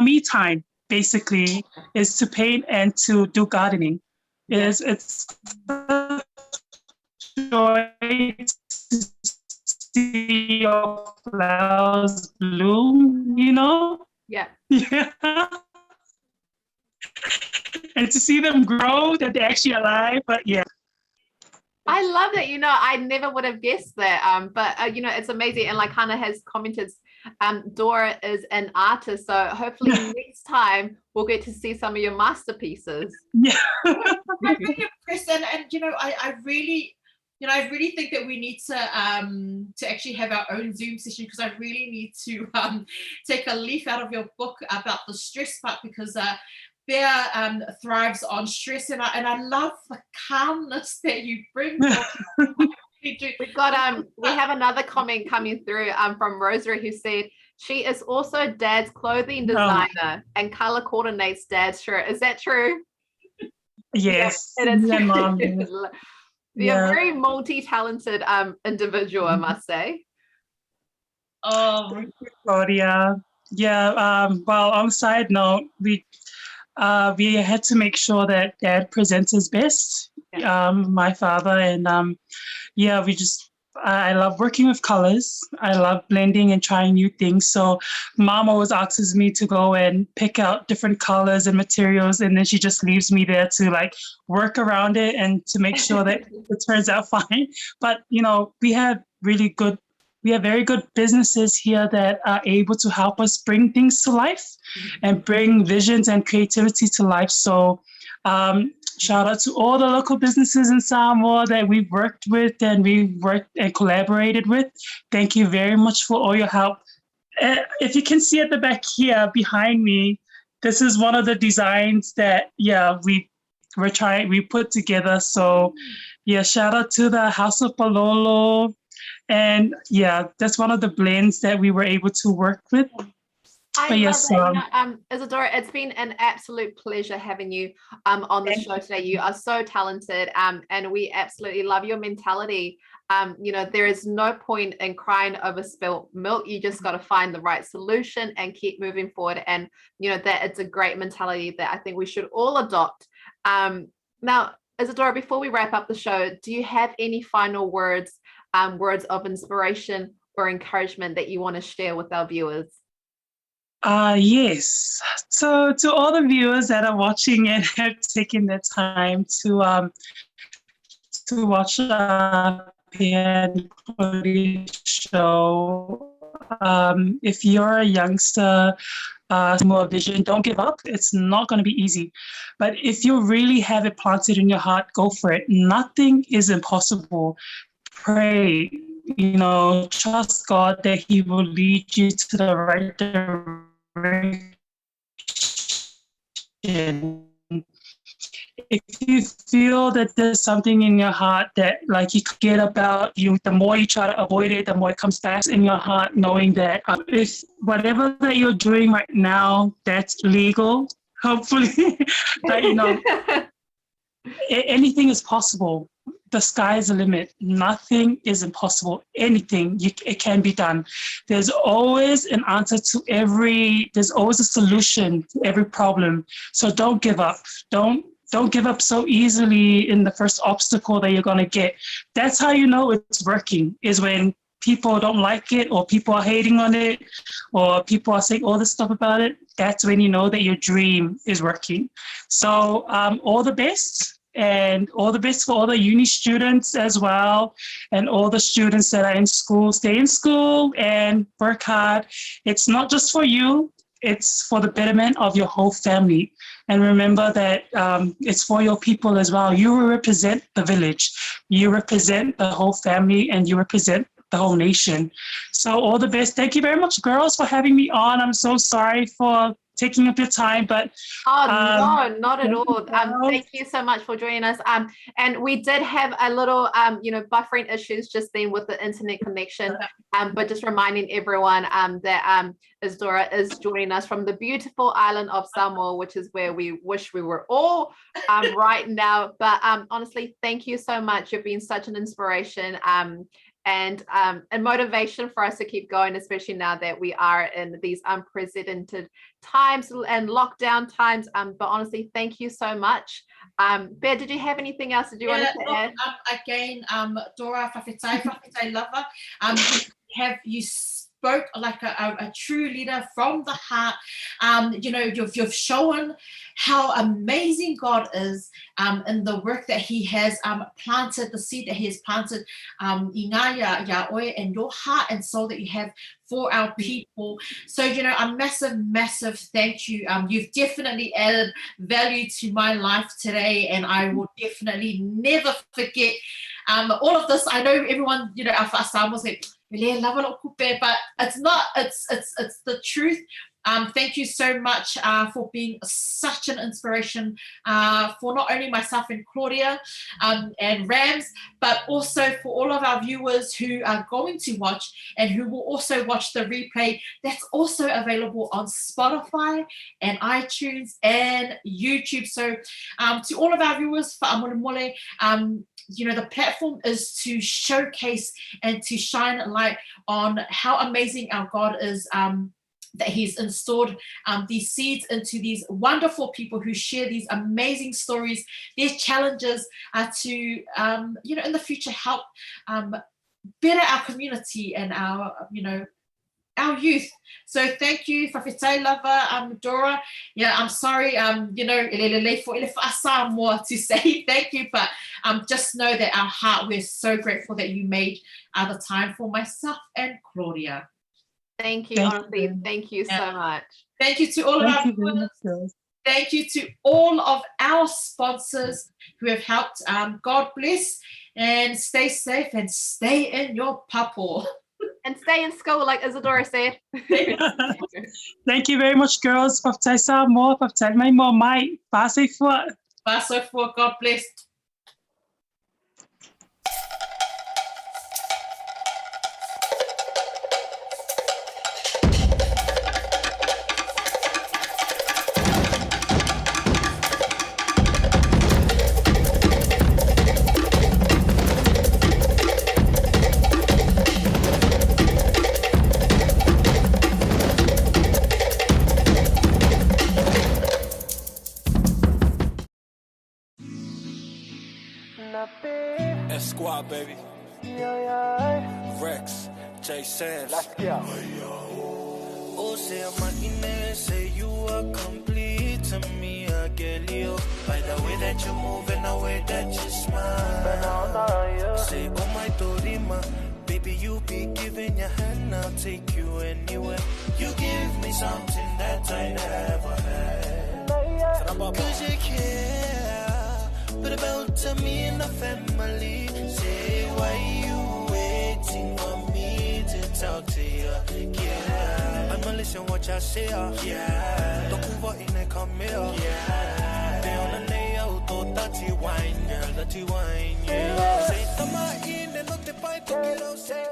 me time basically is to paint and to do gardening. It's joy to see your flowers bloom, Yeah. Yeah. And to see them grow, that they're actually alive. But yeah. I love that. I never would have guessed that. But it's amazing. And like Hannah has commented, Dora is an artist. So hopefully next time we'll get to see some of your masterpieces. Yeah. I'm really impressed. And I really think that we need to actually have our own Zoom session, because I really need to take a leaf out of your book about the stress part, because Pea thrives on stress, and I love the calmness that you bring. We have another comment coming through from Rosary, who said she is also Dad's clothing designer and color coordinates Dad's shirt. Is that true? Yes. Yeah, it is. Yeah, Mom. You're a very multi-talented individual, I must say. Oh, Thank you, Claudia. Yeah. Well, on a side note, we had to make sure that Dad presents his best. Yeah. My father, and I love working with colors. I love blending and trying new things. So Mom always asks me to go and pick out different colors and materials, and then she just leaves me there to like work around it and to make sure that it turns out fine. But we have very good businesses here that are able to help us bring things to life and bring visions and creativity to life. So shout out to all the local businesses in Samoa that we've worked with and we've worked and collaborated with. We you very much for all your help. If you can see at the back here behind me, this is one of the designs that we put together. So shout out to the House of Palolo. And that's one of the blends that we were able to work with. Isadora, it's been an absolute pleasure having you on the show today. You are so talented, and we absolutely love your mentality. There is no point in crying over spilt milk. You just got to find the right solution and keep moving forward. And that it's a great mentality that I think we should all adopt. Now, Isadora, before we wrap up the show, do you have any final words of inspiration or encouragement that you want to share with our viewers? Yes. So to all the viewers that are watching and have taken the time to watch Pea and Claudia show, if you're a youngster, more vision, don't give up. It's not going to be easy. But if you really have it planted in your heart, go for it. Nothing is impossible. Pray, trust God that He will lead you to the right direction. If you feel that there's something in your heart that like you forget about, the more you try to avoid it, the more it comes back in your heart, knowing that if whatever that you're doing right now, that's legal, hopefully, that, anything is possible. The sky is the limit. Nothing is impossible. Anything, it can be done. There's always an answer to there's always a solution to every problem. So don't give up. Don't give up so easily in the first obstacle that you're going to get. That's how you know it's working, is when people don't like it, or people are hating on it, or people are saying all this stuff about it. That's when you know that your dream is working. So all the best. And all the best for all the uni students as well, and all the students that are in school. Stay in school and work hard. It's not just for you. it's for the betterment of your whole family. And remember that it's for your people as well. You represent the village, you represent the whole family, and you represent the whole nation. So all the best. Thank you very much, girls, for having me on. I'm so sorry for taking up your time, but no, not at all. Thank you so much for joining us. And we did have a little buffering issues just then with the internet connection, but just reminding everyone that Isadora is joining us from the beautiful island of Samoa, which is where we wish we were all right now. But honestly, thank you so much. You've been such an inspiration and motivation for us to keep going, especially now that we are in these unprecedented times and lockdown times. But honestly, thank you so much. Pea, did you have anything else that you wanted to add? Again, Dora, whawhetai lava, you spoke like a true leader from the heart. You've shown how amazing God is in the work that He has planted, the seed that He has planted in Yahweh and your heart and soul that you have for our people. So, a massive thank you. You've definitely added value to my life today, and I will definitely never forget all of this. I know everyone, our Samoans like, but it's not, it's the truth. Thank you so much for being such an inspiration for not only myself and Claudia and Rams, but also for all of our viewers who are going to watch and who will also watch the replay that's also available on Spotify and iTunes and YouTube. So to all of our viewers, the platform is to showcase and to shine light on how amazing our God is, that He's installed these seeds into these wonderful people who share these amazing stories, their challenges to, in the future help better our community and our youth. So thank you, whawhetai lava, Dora. Yeah, I'm sorry, for Samoa to say thank you, but just know that our heart, we're so grateful that you made the time for myself and Claudia. Thank you, honestly. Thank you so much. Thank you to all of our viewers. Thank you to all of our sponsors who have helped. God bless and stay safe and stay in your papo. And stay in school, like Isadora said. Thank you very much, girls. Whawhetai Samoa, whawhetai mai mo mai. Pase fua. Pase fua. God bless. Squad, baby. Rex, J. Sands. Let's go. Oh, say I'm say you are complete to me, I get you. By the way that you move and the way that you smile. Say, oh my Dorima, baby, you be giving your hand, I'll take you anywhere. You give me something that I never had. Cause you care, but about to me and the family. Say, why you waiting for me to talk to you? Yeah, I'ma listen what y'all say. Yeah, don't move in and come here. Yeah, they on the nail, dirty wine, girl, dirty wine. Yeah, say, tama in and not the pipe, say,